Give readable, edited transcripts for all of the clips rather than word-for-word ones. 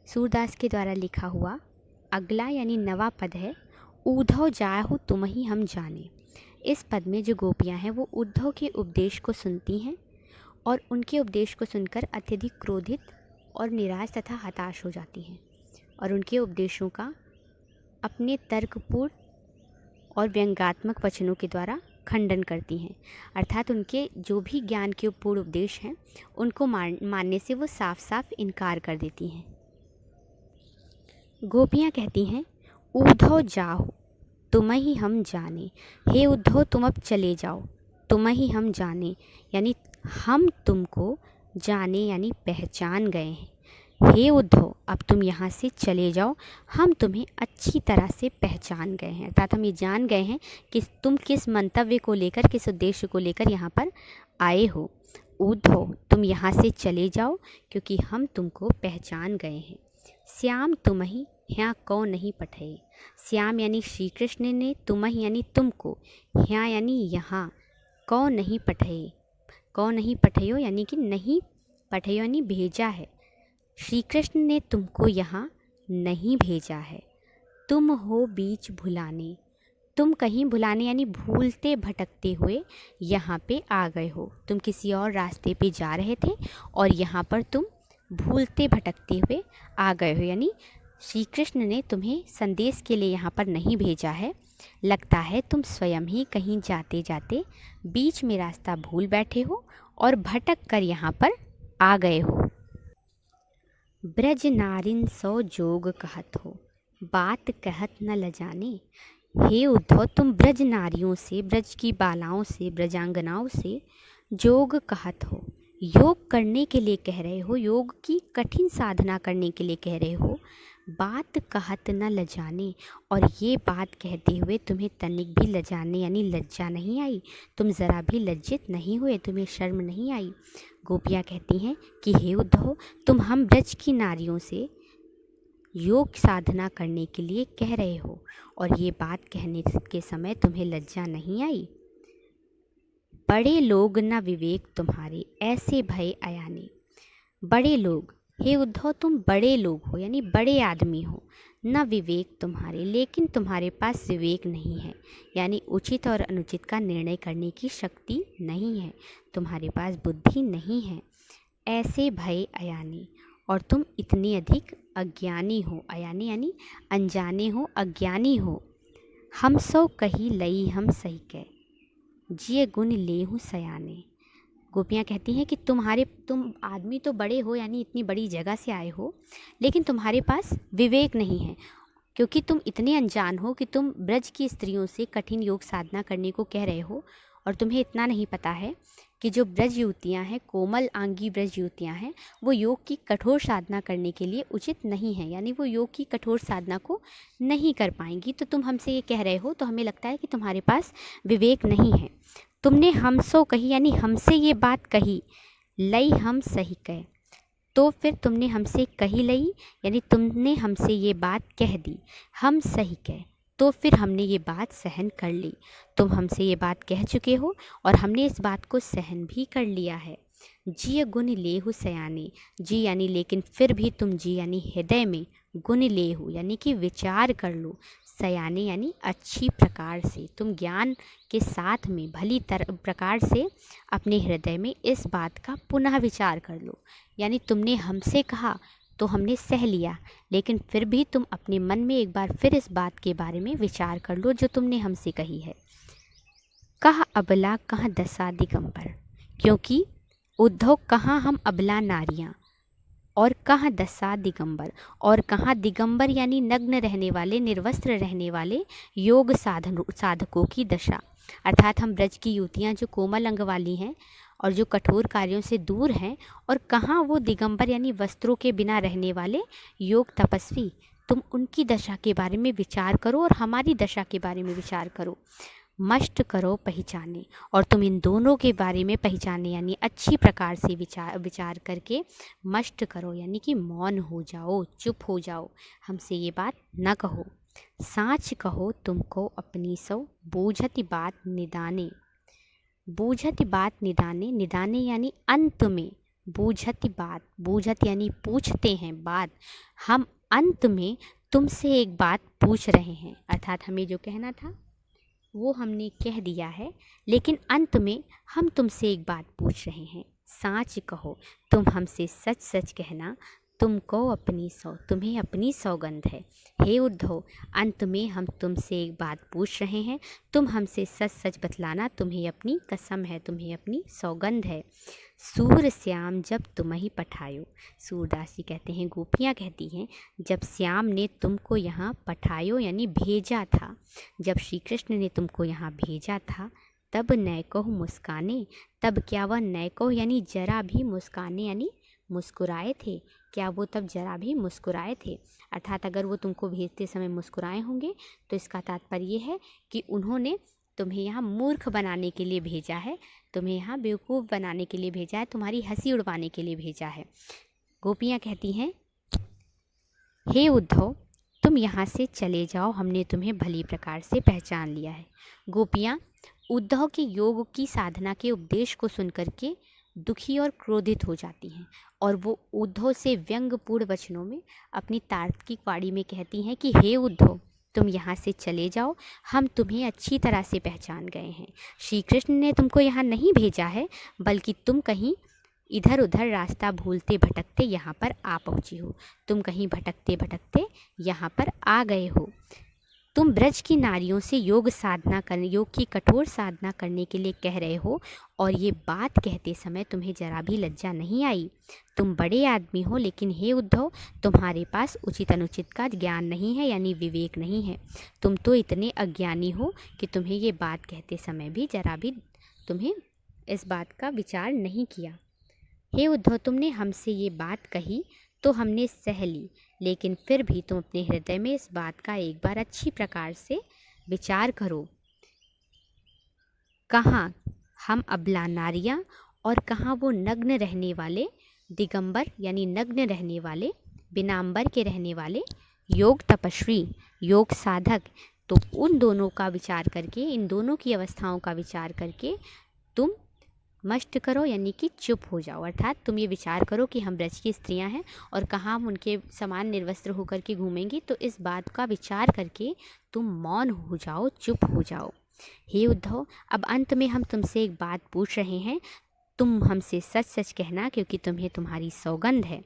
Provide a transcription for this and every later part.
सूरदास के द्वारा लिखा हुआ अगला यानी नवा पद है, उद्धव जाहु तुम ही हम जाने। इस पद में जो गोपियाँ हैं वो उद्धव के उपदेश को सुनती हैं और उनके उपदेश को सुनकर अत्यधिक क्रोधित और निराश तथा हताश हो जाती हैं और उनके उपदेशों का अपने तर्कपूर्ण और व्यंग्यात्मक वचनों के द्वारा खंडन करती हैं। अर्थात उनके जो भी ज्ञान के पूर्ण उपदेश हैं उनको मानने से वो साफ साफ इनकार कर देती हैं। गोपियाँ कहती हैं, उद्धव जाओ तुम ही हम जाने। हे उद्धव तुम अब चले जाओ, तुम ही हम जाने यानी हम तुमको जाने यानी पहचान गए हैं। हे उद्धव अब तुम यहाँ से चले जाओ, हम तुम्हें अच्छी तरह से पहचान गए हैं। अर्थात हम ये जान गए हैं कि तुम किस मंतव्य को लेकर, किस उद्देश्य को लेकर यहाँ पर आए हो। उद्धव तुम यहाँ से चले जाओ क्योंकि हम तुमको पहचान गए हैं। श्याम तुम ही यहाँ कौन नहीं पठे। श्याम यानी श्री कृष्ण ने, तुम ही यानी तुमको, यहाँ यानी यहाँ, कौन नहीं पठे, कौन नहीं पठयो यानी कि नहीं पठयो यानी भेजा है। श्री कृष्ण ने तुमको यहाँ नहीं भेजा है। तुम हो बीच भुलाने, तुम कहीं भुलाने यानी भूलते भटकते हुए यहाँ पे आ गए हो। तुम किसी और रास्ते पे जा रहे थे और यहाँ पर तुम भूलते भटकते हुए आ गए हो, यानी श्री कृष्ण ने तुम्हें संदेश के लिए यहाँ पर नहीं भेजा है। लगता है तुम स्वयं ही कहीं जाते जाते बीच में रास्ता भूल बैठे हो और भटक कर यहाँ पर आ गए हो। ब्रज नारिन सौ जोग कहत हो, बात कहत न लजाने। हे उद्धव तुम ब्रज नारियों से, ब्रज की बालाओं से, ब्रजांगनाओं से जोग कहत हो, योग करने के लिए कह रहे हो, योग की कठिन साधना करने के लिए कह रहे हो। बात कहत न लजाने, और ये बात कहते हुए तुम्हें तनिक भी लजाने यानी लज्जा नहीं आई, तुम ज़रा भी लज्जित नहीं हुए, तुम्हें शर्म नहीं आई। गोपियाँ कहती हैं कि हे उद्धव तुम हम ब्रज की नारियों से योग साधना करने के लिए कह रहे हो और ये बात कहने के समय तुम्हें लज्जा नहीं आई। बड़े लोग न विवेक तुम्हारे, ऐसे भय अयाने। बड़े लोग, हे उद्धव तुम बड़े लोग हो यानी बड़े आदमी हो, न विवेक तुम्हारे, लेकिन तुम्हारे पास विवेक नहीं है यानी उचित और अनुचित का निर्णय करने की शक्ति नहीं है, तुम्हारे पास बुद्धि नहीं है। ऐसे भय अयाने, और तुम इतने अधिक अज्ञानी हो, अयानी यानी अनजाने हो, अज्ञानी हो। हम सो कही लई हम सही कह, जिय गुण लेहु सयाने। गोपियाँ कहती हैं कि तुम आदमी तो बड़े हो यानी इतनी बड़ी जगह से आए हो, लेकिन तुम्हारे पास विवेक नहीं है क्योंकि तुम इतने अनजान हो कि तुम ब्रज की स्त्रियों से कठिन योग साधना करने को कह रहे हो और तुम्हें इतना नहीं पता है कि जो ब्रज युवतियाँ हैं, कोमल आंगी ब्रज युवतियाँ हैं, वो योग की कठोर साधना करने के लिए उचित नहीं है, यानी वो योग की कठोर साधना को नहीं कर पाएंगी। तो तुम हमसे ये कह रहे हो तो हमें लगता है कि तुम्हारे पास विवेक नहीं है। तुमने हमसो कही यानी हमसे ये बात कही, लई हम सही कहे, तो फिर तुमने हमसे कही लई यानी तुमने हमसे ये बात कह दी, हम सही कहे तो फिर हमने ये बात सहन कर ली। तुम हमसे ये बात कह चुके हो और हमने इस बात को सहन भी कर लिया है। जी गुण लेहु सयाने, जी यानी लेकिन फिर भी तुम, जी यानी हृदय में, गुण लेहु यानी कि विचार कर लो, सयाने यानी अच्छी प्रकार से, तुम ज्ञान के साथ में भली प्रकार से अपने हृदय में इस बात का पुनः विचार कर लो। यानी तुमने हमसे कहा तो हमने सह लिया, लेकिन फिर भी तुम अपने मन में एक बार फिर इस बात के बारे में विचार कर लो जो तुमने हमसे कही है। कहा अबला कहाँ दशा दिगंबर, क्योंकि उद्धव कहाँ हम अबला नारियाँ और कहाँ दशा दिगंबर, और कहाँ दिगंबर यानी नग्न रहने वाले, निर्वस्त्र रहने वाले योग साधकों की दशा। अर्थात हम ब्रज की युवतियाँ जो कोमल अंग वाली हैं और जो कठोर कार्यों से दूर हैं, और कहाँ वो दिगंबर यानी वस्त्रों के बिना रहने वाले योग तपस्वी, तुम उनकी दशा के बारे में विचार करो और हमारी दशा के बारे में विचार करो। मष्ट करो पहचाने, और तुम इन दोनों के बारे में पहचाने यानी अच्छी प्रकार से विचार करके मष्ट करो यानी कि मौन हो जाओ, चुप हो जाओ, हमसे ये बात न कहो। साँच कहो तुमको अपनी सो, बूझति बात निदाने। बूझति बात निदाने, निदाने यानी अंत में, बूझति बात, बूझत यानी पूछते हैं, बात हम अंत में तुमसे एक बात पूछ रहे हैं, अर्थात हमें जो कहना था वो हमने कह दिया है, लेकिन अंत में हम तुमसे एक बात पूछ रहे हैं। साच कहो, तुम हमसे सच सच कहना, तुम्हें अपनी सौगंध है। हे उद्धव, अंत में हम तुमसे एक बात पूछ रहे हैं, तुम हमसे सच सच बतलाना, तुम्हें अपनी कसम है, तुम्हें अपनी सौगंध है। सूर श्याम जब तुम ही पठायो, सूरदास जी कहते हैं, गोपियाँ कहती हैं, जब श्याम ने तुमको यहाँ पठायो यानी भेजा था, जब श्री कृष्ण ने तुमको यहाँ भेजा था, तब नैकोह मुस्काने, तब क्या वह नैकोह यानी जरा भी मुस्काने यानी मुस्कुराए थे, क्या वो तब जरा भी मुस्कुराए थे। अर्थात अगर वो तुमको भेजते समय मुस्कुराए होंगे तो इसका तात्पर्य है कि उन्होंने तुम्हें यहाँ मूर्ख बनाने के लिए भेजा है, तुम्हें यहाँ बेवकूफ़ बनाने के लिए भेजा है, तुम्हारी हंसी उड़वाने के लिए भेजा है। गोपियाँ कहती हैं, हे उद्धव, तुम यहाँ से चले जाओ, हमने तुम्हें भली प्रकार से पहचान लिया है। गोपियाँ उद्धव के योग की साधना के उपदेश को सुनकर के दुखी और क्रोधित हो जाती हैं और वो उद्धव से व्यंग्यपूर्ण वचनों में अपनी तार्किक वाणी में कहती हैं कि हे उद्धव, तुम यहाँ से चले जाओ, हम तुम्हें अच्छी तरह से पहचान गए हैं। श्री कृष्ण ने तुमको यहाँ नहीं भेजा है, बल्कि तुम कहीं इधर उधर रास्ता भूलते भटकते यहाँ पर आ पहुँची हो, तुम कहीं भटकते भटकते यहाँ पर आ गए हो। तुम ब्रज की नारियों से योग की कठोर साधना करने के लिए कह रहे हो, और ये बात कहते समय तुम्हें जरा भी लज्जा नहीं आई। तुम बड़े आदमी हो, लेकिन हे उद्धव, तुम्हारे पास उचित अनुचित का ज्ञान नहीं है, यानी विवेक नहीं है। तुम तो इतने अज्ञानी हो कि तुम्हें ये बात कहते समय भी जरा भी तुम्हें इस बात का विचार नहीं किया। हे उद्धव, तुमने हमसे ये बात कही तो हमने सह ली, लेकिन फिर भी तुम अपने हृदय में इस बात का एक बार अच्छी प्रकार से विचार करो। कहाँ हम अबला नारियाँ और कहाँ वो नग्न रहने वाले दिगंबर यानी नग्न रहने वाले, बिनांबर के रहने वाले योग तपस्वी, योग साधक। तो उन दोनों का विचार करके, इन दोनों की अवस्थाओं का विचार करके तुम मष्ट करो यानी कि चुप हो जाओ। अर्थात तुम ये विचार करो कि हम ब्रज की स्त्रियां हैं और कहाँ हम उनके समान निर्वस्त्र होकर के घूमेंगी, तो इस बात का विचार करके तुम मौन हो जाओ, चुप हो जाओ। हे उद्धव, अब अंत में हम तुमसे एक बात पूछ रहे हैं, तुम हमसे सच सच कहना, क्योंकि तुम्हें तुम्हारी सौगंध है।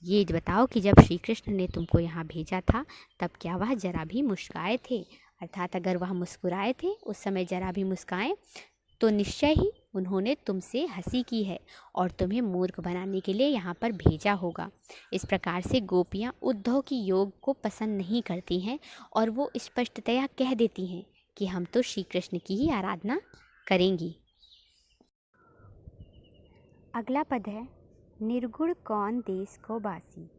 ये बताओ कि जब श्री कृष्ण ने तुमको यहाँ भेजा था, तब क्या वह जरा भी मुस्कुराए थे? अर्थात अगर वह मुस्कुराए थे, उस समय जरा भी मुस्काएं, तो निश्चय ही उन्होंने तुमसे हंसी की है और तुम्हें मूर्ख बनाने के लिए यहाँ पर भेजा होगा। इस प्रकार से गोपियाँ उद्धव की योग को पसंद नहीं करती हैं और वो स्पष्टतया कह देती हैं कि हम तो श्री कृष्ण की ही आराधना करेंगी। अगला पद है, निर्गुण कौन देश को बासी।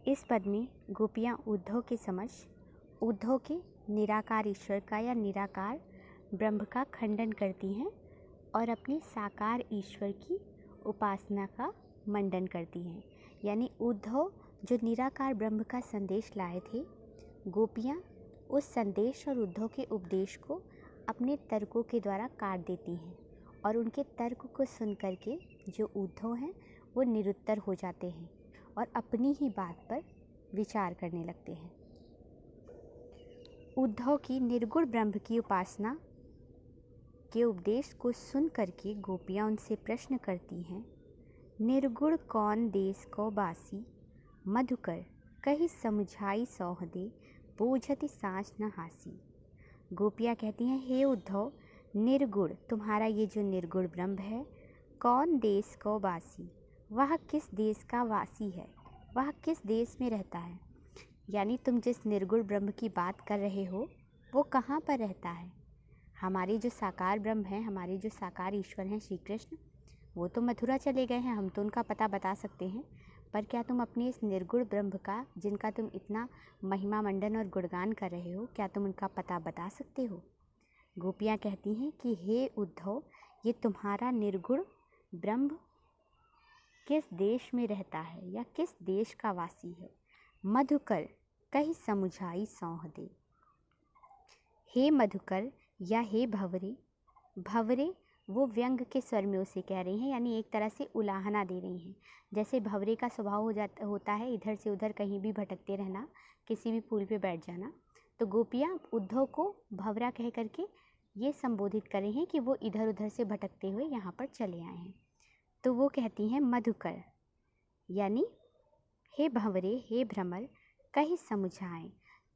इस पद में गोपियाँ उद्धव के समक्ष उद्धव के निराकार ईश्वर का या निराकार ब्रह्म का खंडन करती हैं और अपने साकार ईश्वर की उपासना का मंडन करती हैं। यानी उद्धव जो निराकार ब्रह्म का संदेश लाए थे, गोपियाँ उस संदेश और उद्धव के उपदेश को अपने तर्कों के द्वारा काट देती हैं और उनके तर्क को सुन करके जो उद्धव हैं वो निरुत्तर हो जाते हैं और अपनी ही बात पर विचार करने लगते हैं। उद्धव की निर्गुण ब्रह्म की उपासना के उपदेश को सुन करके गोपियाँ उनसे प्रश्न करती हैं, निर्गुण कौन देश को बासी, मधुकर कही समुझाई सौह दे, बूझति सांच न हासी। गोपियाँ कहती हैं, हे उद्धव, निर्गुण तुम्हारा ये जो निर्गुण ब्रह्म है, कौन देश को बासी, वह किस देश का वासी है, वह किस देश में रहता है। यानी तुम जिस निर्गुण ब्रह्म की बात कर रहे हो वो कहाँ पर रहता है। हमारे जो साकार ब्रह्म हैं, हमारे जो साकार ईश्वर हैं श्री कृष्ण, वो तो मथुरा चले गए हैं, हम तो उनका पता बता सकते हैं, पर क्या तुम अपने इस निर्गुण ब्रह्म का, जिनका तुम इतना महिमा मंडन और गुणगान कर रहे हो, क्या तुम उनका पता बता सकते हो। गोपियाँ कहती हैं कि हे उद्धव, ये तुम्हारा निर्गुण ब्रह्म किस देश में रहता है या किस देश का वासी है। मधुकर कही समुझाई सौह दे। हे मधुकर या हे भंवरे, भंवरे वो व्यंग के स्वर में उसे कह रही हैं, यानी एक तरह से उलाहना दे रही हैं। जैसे भंवरे का स्वभाव होता है इधर से उधर कहीं भी भटकते रहना, किसी भी पुल पे बैठ जाना। तो गोपियाँ उद्धव को भंवरा कह करके ये संबोधित कर रही हैं कि वो इधर उधर से भटकते हुए यहाँ पर चले आए हैं। तो वो कहती हैं मधुकर, यानी हे भंवरे, हे भ्रमर, कहीं समझाएं,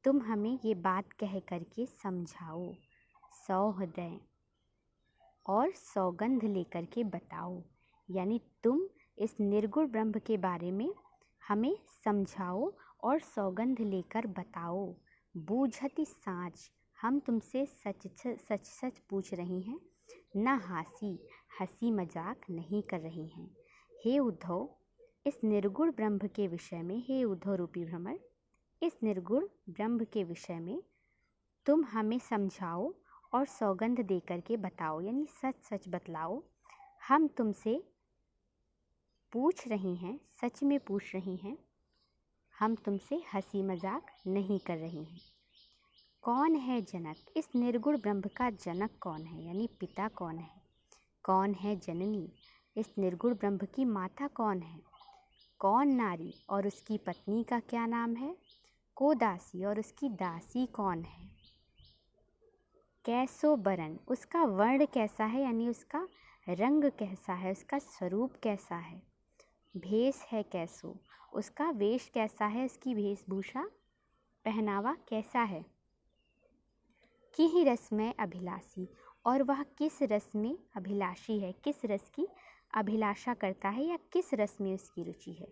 तुम हमें ये बात कह करके समझाओ, सौहृदय और सौगंध लेकर के बताओ, यानी तुम इस निर्गुण ब्रह्म के बारे में हमें समझाओ और सौगंध लेकर बताओ। बूझती साँच, हम तुमसे सच सच पूछ रही हैं, न हंसी मजाक नहीं कर रही हैं। हे उद्धव, इस निर्गुण ब्रह्म के विषय में, हे उद्धव रूपी भ्रमर, इस निर्गुण ब्रह्म के विषय में तुम हमें समझाओ और सौगंध दे करके बताओ, यानी सच सच बतलाओ। हम तुमसे पूछ रही हैं, सच में पूछ रही हैं, हम तुमसे हंसी मजाक नहीं कर रही हैं। कौन है जनक, इस निर्गुण ब्रह्म का जनक कौन है, यानी पिता कौन है। कौन है जननी, इस निर्गुण ब्रह्म की माता कौन है। कौन नारी और उसकी पत्नी का क्या नाम है। को दासी और उसकी दासी कौन है। कैसो बरन, उसका वर्ण कैसा है, यानी उसका रंग कैसा है, उसका स्वरूप कैसा है। भेष है कैसो, उसका वेश कैसा है, उसकी वेशभूषा पहनावा कैसा है। कि ही रस में अभिलाषी, और वह किस रस में अभिलाषी है, किस रस की अभिलाषा करता है या किस रस में उसकी रुचि है।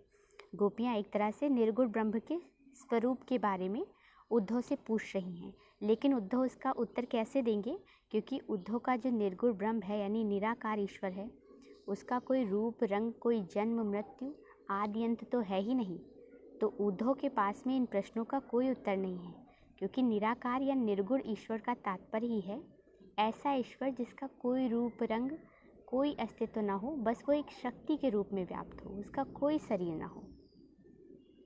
गोपियाँ एक तरह से निर्गुण ब्रह्म के स्वरूप के बारे में उद्धव से पूछ रही हैं, लेकिन उद्धव इसका उत्तर कैसे देंगे, क्योंकि उद्धव का जो निर्गुण ब्रह्म है यानी निराकार ईश्वर है, उसका कोई रूप रंग, कोई जन्म मृत्यु आदि अंत तो है ही नहीं। तो उद्धव के पास में इन प्रश्नों का कोई उत्तर नहीं है, क्योंकि निराकार या निर्गुण ईश्वर का तात्पर्य ही है ऐसा ईश्वर जिसका कोई रूप रंग, कोई अस्तित्व ना हो, बस वो एक शक्ति के रूप में व्याप्त हो, उसका कोई शरीर ना हो।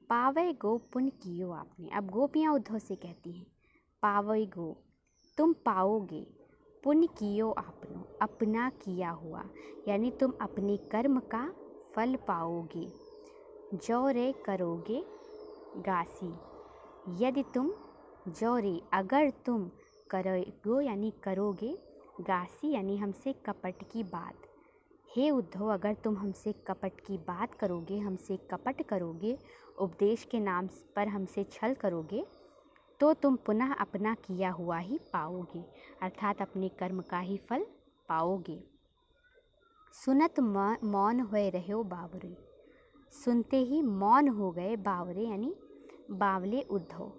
पावै गो पुण्य कियो आपने, अब गोपियाँ उद्धव से कहती हैं पावै गो, तुम पाओगे, पुण्य कियो आपनो, अपना किया हुआ, यानी तुम अपने कर्म का फल पाओगे। जो रे करोगे गासी, यदि तुम जो रे, अगर तुम करोगो यानी करोगे, गासी यानी हमसे कपट की बात। हे उद्धव, अगर तुम हमसे कपट की बात करोगे, हमसे कपट करोगे, उपदेश के नाम पर हमसे छल करोगे, तो तुम पुनः अपना किया हुआ ही पाओगे, अर्थात अपने कर्म का ही फल पाओगे। सुनत मौन हुए रहो बावरे, सुनते ही मौन हो गए बावरे यानी बावले उद्धव।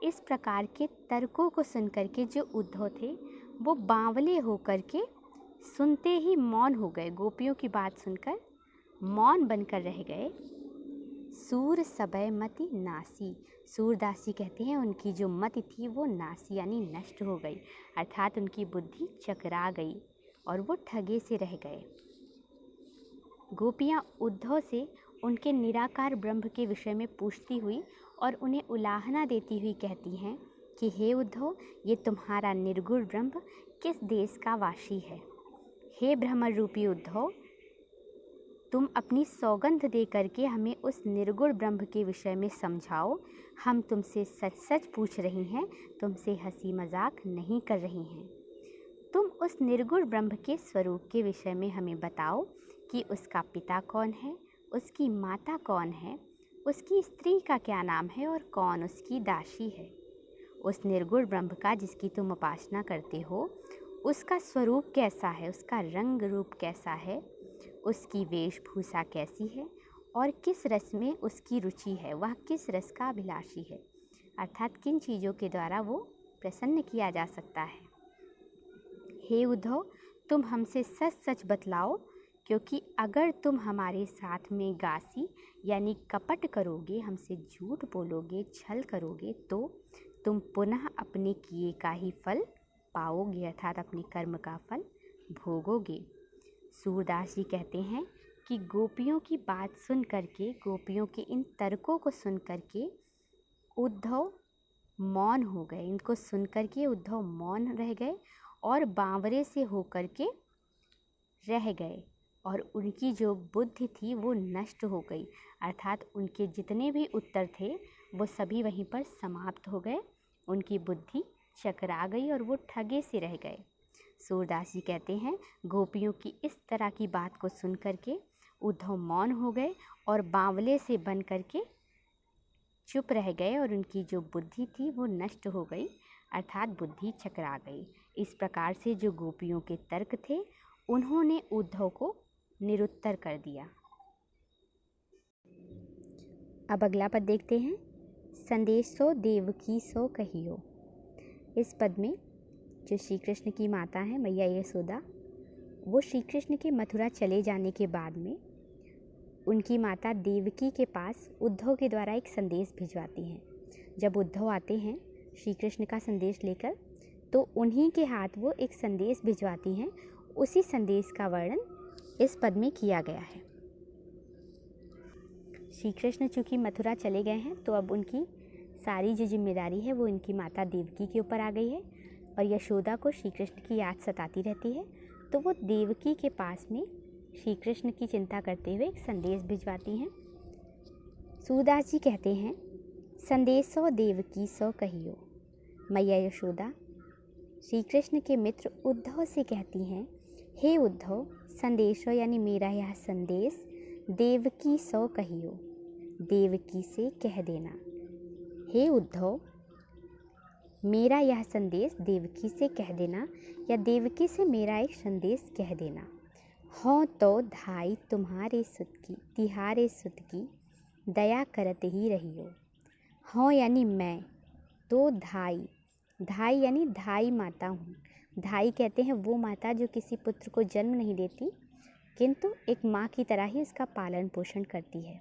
इस प्रकार के तर्कों को सुनकर के जो उद्धव थे वो बावले होकर के सुनते ही मौन हो गए, गोपियों की बात सुनकर मौन बनकर रह गए। सूर सबय मति नासी, सूरदासी कहते हैं उनकी जो मति थी वो नासी यानी नष्ट हो गई, अर्थात उनकी बुद्धि चकरा गई और वो ठगे से रह गए। गोपियाँ उद्धव से उनके निराकार ब्रह्म के विषय में पूछती हुई और उन्हें उलाहना देती हुई कहती हैं कि हे उद्धव, ये तुम्हारा निर्गुण ब्रह्म किस देश का वासी है। हे भ्रमर रूपी उद्धव, तुम अपनी सौगंध दे करके हमें उस निर्गुण ब्रह्म के विषय में समझाओ। हम तुमसे सच सच पूछ रही हैं, तुमसे हंसी मजाक नहीं कर रही हैं। तुम उस निर्गुण ब्रह्म के स्वरूप के विषय में हमें बताओ कि उसका पिता कौन है, उसकी माता कौन है, उसकी स्त्री का क्या नाम है और कौन उसकी दासी है। उस निर्गुण ब्रह्म का जिसकी तुम उपासना करते हो, उसका स्वरूप कैसा है, उसका रंग रूप कैसा है, उसकी वेशभूषा कैसी है और किस रस में उसकी रुचि है, वह किस रस का अभिलाषी है, अर्थात किन चीज़ों के द्वारा वो प्रसन्न किया जा सकता है। हे उद्धव, तुम हमसे सच सच बतलाओ, क्योंकि अगर तुम हमारे साथ में गासी यानी कपट करोगे, हमसे झूठ बोलोगे, छल करोगे, तो तुम पुनः अपने किए का ही फल पाओगे, अर्थात अपने कर्म का फल भोगोगे। सूरदास जी कहते हैं कि गोपियों की बात सुन करके, गोपियों के इन तर्कों को सुन करके उद्धव मौन हो गए। इनको सुन करके उद्धव मौन रह गए और बावरे से होकर के रह गए और उनकी जो बुद्धि थी वो नष्ट हो गई, अर्थात उनके जितने भी उत्तर थे वो सभी वहीं पर समाप्त हो गए। उनकी बुद्धि चकरा गई और वो ठगे से रह गए। सूरदास जी कहते हैं, गोपियों की इस तरह की बात को सुन करके उद्धव मौन हो गए और बावले से बन करके चुप रह गए और उनकी जो बुद्धि थी वो नष्ट हो गई, अर्थात बुद्धि चकरा गई। इस प्रकार से जो गोपियों के तर्क थे उन्होंने उद्धव को निरुत्तर कर दिया। अब अगला पद देखते हैं। संदेशो देवकी सो कहियो। इस पद में जो श्री कृष्ण की माता है मैया यशोदा, वो श्री कृष्ण के मथुरा चले जाने के बाद में उनकी माता देवकी के पास उद्धव के द्वारा एक संदेश भिजवाती हैं। जब उद्धव आते हैं श्री कृष्ण का संदेश लेकर, तो उन्हीं के हाथ वो एक संदेश भिजवाती हैं। उसी संदेश का वर्णन इस पद में किया गया है। श्री कृष्ण चूँकि मथुरा चले गए हैं, तो अब उनकी सारी जो जिम्मेदारी है वो इनकी माता देवकी के ऊपर आ गई है और यशोदा को श्री कृष्ण की याद सताती रहती है। तो वो देवकी के पास में श्री कृष्ण की चिंता करते हुए एक संदेश भिजवाती हैं। सूरदास जी कहते हैं, संदेशो देवकी सो कहियो। मैया यशोदा श्री कृष्ण के मित्र उद्धव से कहती हैं, हे उद्धव, संदेशो यानी मेरा यह संदेश देवकी सो कहियो, देवकी से कह देना। हे उद्धव, मेरा यह संदेश देवकी से कह देना, या देवकी से मेरा एक संदेश कह देना। हों तो धाई तुम्हारे सुत की, तिहारे सुत की, दया करत ही रहियो। हों यानी मैं, तो धाई, धाई यानी धाई माता हूँ। धाई कहते हैं वो माता जो किसी पुत्र को जन्म नहीं देती, किंतु एक माँ की तरह ही उसका पालन पोषण करती है।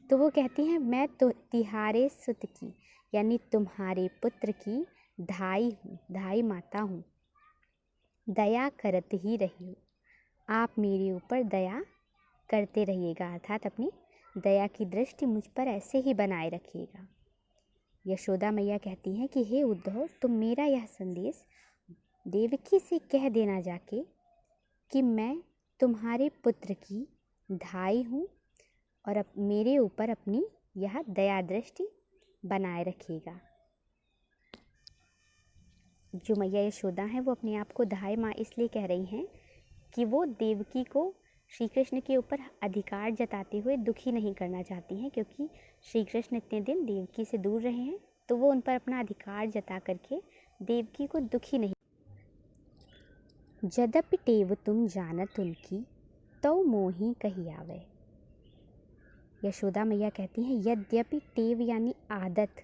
तो वो कहती हैं, मैं तो तिहारे सुत की यानी तुम्हारे पुत्र की धाई हूँ, धाई माता हूँ। दया करत ही रहियो, आप मेरे ऊपर दया करते रहिएगा, अर्थात अपनी दया की दृष्टि मुझ पर ऐसे ही बनाए रखिएगा। यशोदा मैया कहती हैं कि हे उद्धव, तुम मेरा यह संदेश देवकी से कह देना जाके कि मैं तुम्हारे पुत्र की धाई हूँ और अब मेरे ऊपर अपनी यह दया दृष्टि बनाए रखिएगा। जो मैया यशोदा हैं वो अपने आप को धाई माँ इसलिए कह रही हैं कि वो देवकी को श्री कृष्ण के ऊपर अधिकार जताते हुए दुखी नहीं करना चाहती हैं, क्योंकि श्री कृष्ण इतने दिन देवकी से दूर रहे हैं, तो वो उन पर अपना अधिकार जता करके देवकी को दुखी नहीं। यद्यपि टेव तुम जानत उनकी, तो मोही कही आवे। यशोदा मैया कहती हैं, यद्यपि टेव यानी आदत,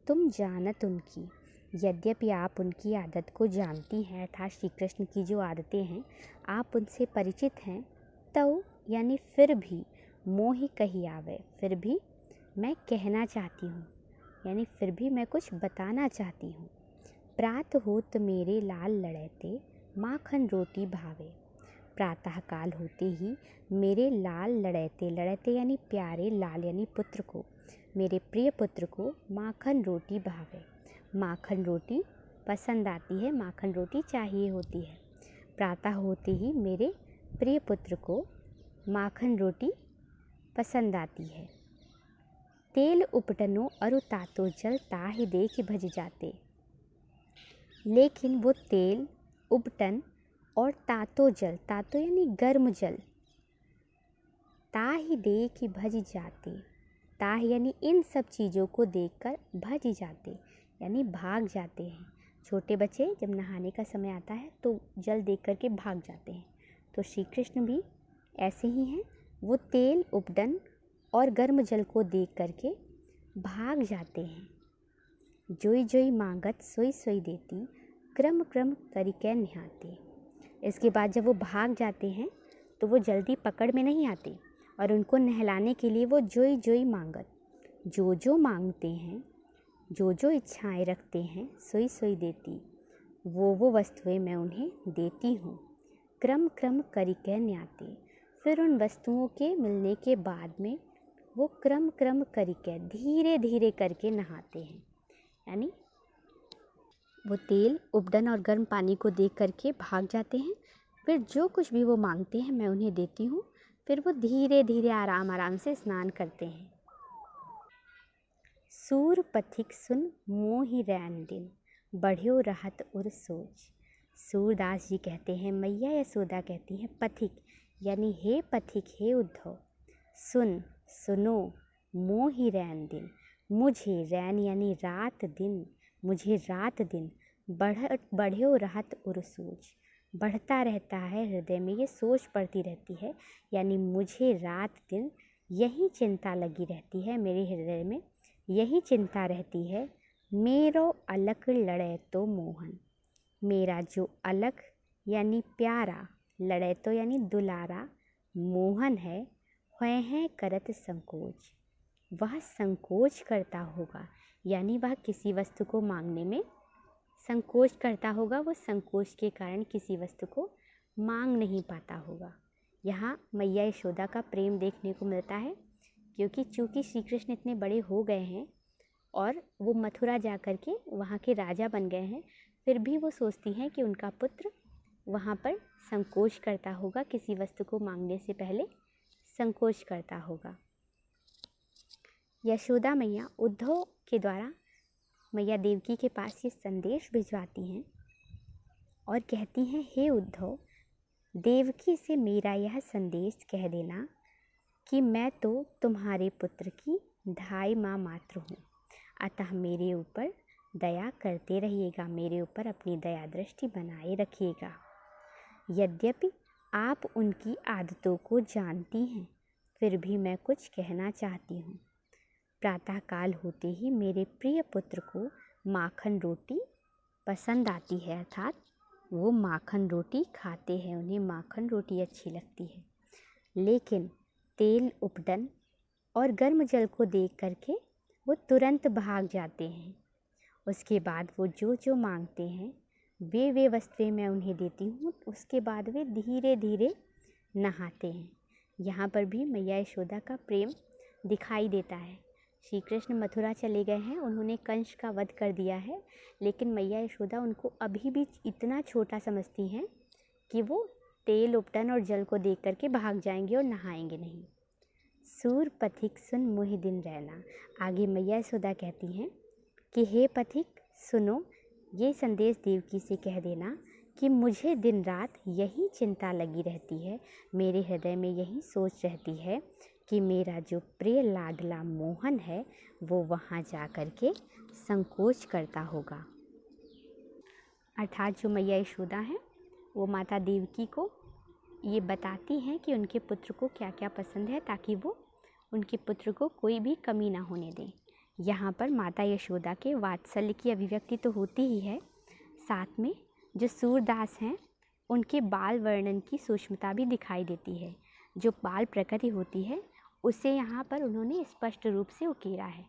तुम जानत उनकी, यद्यपि आप उनकी आदत को जानती हैं, अर्थात श्री कृष्ण की जो आदतें हैं आप उनसे परिचित हैं, तो यानी फिर भी, मोहि कही आवे, फिर भी मैं कहना चाहती हूँ, यानी फिर भी मैं कुछ बताना चाहती हूँ। प्रात होत मेरे लाल लड़ैते, माखन रोटी भावे। प्रातःकाल होते ही मेरे लाल लड़ैते, लड़ैते यानी प्यारे, लाल यानी पुत्र को, मेरे प्रिय पुत्र को माखन रोटी भावे। माखन रोटी पसंद आती है, माखन रोटी चाहिए होती है। प्रातः होते ही मेरे प्रिय पुत्र को माखन रोटी पसंद आती है। तेल उपटनो अरु तातो जल, ताहि देख भज जाते। लेकिन वो तेल, उपटन और तातो जल, तातो यानी गर्म जल, ताहि देख भज जाते, ताह यानी इन सब चीज़ों को देखकर भज जाते यानी भाग जाते हैं। छोटे बच्चे जब नहाने का समय आता है तो जल देख करके भाग जाते हैं, तो श्री कृष्ण भी ऐसे ही हैं। वो तेल, उपटन और गर्म जल को देख करके भाग जाते हैं। जोई जोई मांगत सोई सोई देती, क्रम क्रम करिकै निहाते। इसके बाद जब वो भाग जाते हैं तो वो जल्दी पकड़ में नहीं आते और उनको नहलाने के लिए वो जोई जोई मांगत, जो जो मांगते हैं, जो जो इच्छाएं रखते हैं, सोई सोई देती, वो वस्तुएं मैं उन्हें देती हूँ। क्रम क्रम करिकै न्याते, फिर उन वस्तुओं के मिलने के बाद में वो क्रम क्रम करिकै, धीरे धीरे करके नहाते हैं। यानी वो तेल, उपटन और गर्म पानी को देख करके भाग जाते हैं, फिर जो कुछ भी वो मांगते हैं मैं उन्हें देती हूँ। फिर वो धीरे धीरे आराम आराम से स्नान करते हैं। सूर पथिक सुन मोहि रैन दिन, बढ़्यो रहत उर सोच। सूरदास जी कहते हैं, मैया यशोदा कहती हैं, पथिक यानी हे पथिक, हे उद्धव, सुन सुनो, मोहि रैन दिन, मुझे, रैन यानी रात दिन, मुझे रात दिन, बढ़्यो रहत उर सोच, बढ़ता रहता है हृदय में, ये सोच पड़ती रहती है, यानी मुझे रात दिन यही चिंता लगी रहती है मेरे हृदय में, यही चिंता रहती है। मेरो अलख लड़े तो मोहन, मेरा जो अलख यानी प्यारा, लड़े तो यानी दुलारा, मोहन है, हैं करत संकोच, वह संकोच करता होगा, यानी वह किसी वस्तु को मांगने में संकोच करता होगा, वो संकोच के कारण किसी वस्तु को मांग नहीं पाता होगा। यहाँ मैया यशोदा का प्रेम देखने को मिलता है, क्योंकि चूँकि श्री कृष्ण इतने बड़े हो गए हैं और वो मथुरा जा कर के वहाँ के राजा बन गए हैं, फिर भी वो सोचती हैं कि उनका पुत्र वहाँ पर संकोच करता होगा, किसी वस्तु को मांगने से पहले संकोच करता होगा। यशोदा मैया उद्धव के द्वारा मैया देवकी के पास ये संदेश भिजवाती हैं और कहती हैं, हे उद्धव, देवकी से मेरा यह संदेश कह देना कि मैं तो तुम्हारे पुत्र की ढाई माँ मात्र हूँ, अतः मेरे ऊपर दया करते रहिएगा, मेरे ऊपर अपनी दया दृष्टि बनाए रखिएगा। यद्यपि आप उनकी आदतों को जानती हैं, फिर भी मैं कुछ कहना चाहती हूँ। प्रातःकाल होते ही मेरे प्रिय पुत्र को माखन रोटी पसंद आती है, अर्थात वो माखन रोटी खाते हैं, उन्हें माखन रोटी अच्छी लगती है। लेकिन तेल उपटन और गर्म जल को देख करके वो तुरंत भाग जाते हैं। उसके बाद वो जो जो मांगते हैं वे वस्तुएं मैं उन्हें देती हूँ, उसके बाद वे धीरे धीरे नहाते हैं। यहाँ पर भी मैया यशोदा का प्रेम दिखाई देता है। श्री कृष्ण मथुरा चले गए हैं, उन्होंने कंस का वध कर दिया है, लेकिन मैया यशोदा उनको अभी भी इतना छोटा समझती हैं कि वो तेल उपटन और जल को देख करके भाग जाएंगे और नहाएंगे नहीं। सूर पथिक सुन मोहि दिन रहना। आगे मैया यशोदा कहती हैं कि हे पथिक सुनो, ये संदेश देवकी से कह देना कि मुझे दिन रात यही चिंता लगी रहती है, मेरे हृदय में यही सोच रहती है कि मेरा जो प्रिय लाडला मोहन है वो वहाँ जा कर के संकोच करता होगा। अर्थात जो मैया यशोदा हैं वो माता देवकी को ये बताती हैं कि उनके पुत्र को क्या क्या पसंद है, ताकि वो उनके पुत्र को कोई भी कमी ना होने दें। यहाँ पर माता यशोदा के वात्सल्य की अभिव्यक्ति तो होती ही है, साथ में जो सूरदास हैं उनके बाल वर्णन की सूक्ष्मता भी दिखाई देती है। जो बाल प्रकृति होती है उसे यहाँ पर उन्होंने स्पष्ट रूप से उकेरा है।